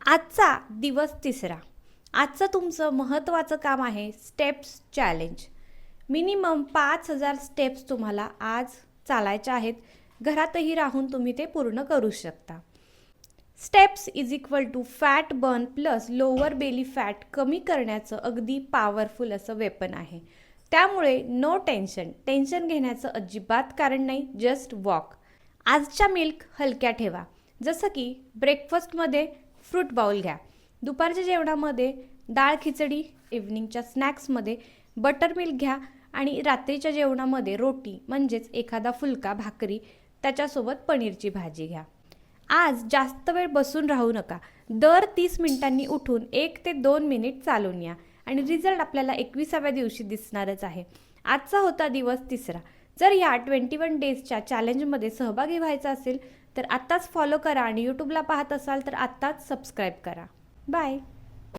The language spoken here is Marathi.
आजचा दिवस तिसरा. आजचं तुमचं महत्त्वाचं काम आहे स्टेप्स चॅलेंज. मिनिमम 5,000 स्टेप्स तुम्हाला आज चालायच्या आहेत. घरातही राहून तुम्ही ते पूर्ण करू शकता. Steps is equal to fat burn plus lower belly fat कमी करण्याचं अगदी पॉवरफुल असं वेपन आहे. त्यामुळे नो टेन्शन घेण्याचं अजिबात कारण नाही. Just walk. आजच्या मिल्क हलक्या ठेवा. जसं की ब्रेकफास्टमध्ये फ्रूट बाउल घ्या, दुपारच्या जेवणामध्ये डाळ खिचडी, इव्हनिंगच्या स्नॅक्समध्ये बटर मिल्क घ्या आणि रात्रीच्या जेवणामध्ये रोटी म्हणजेच एखादा फुलका भाकरी त्याच्यासोबत पनीरची भाजी घ्या. आज जास्त वेळ बसून राहू नका. दर 30 मिनिटांनी उठून 1 ते 2 मिनिट चालून या आणि रिझल्ट आपल्याला 21व्या दिवशी दिसणारच आहे. आजचा होता दिवस तिसरा. जर या 21 डेजच्या चॅलेंजमध्ये सहभागी व्हायचं असेल तर आत्ताच फॉलो करा आणि यूट्यूबला पाहत असाल तर आत्ताच सबस्क्राईब करा. बाय.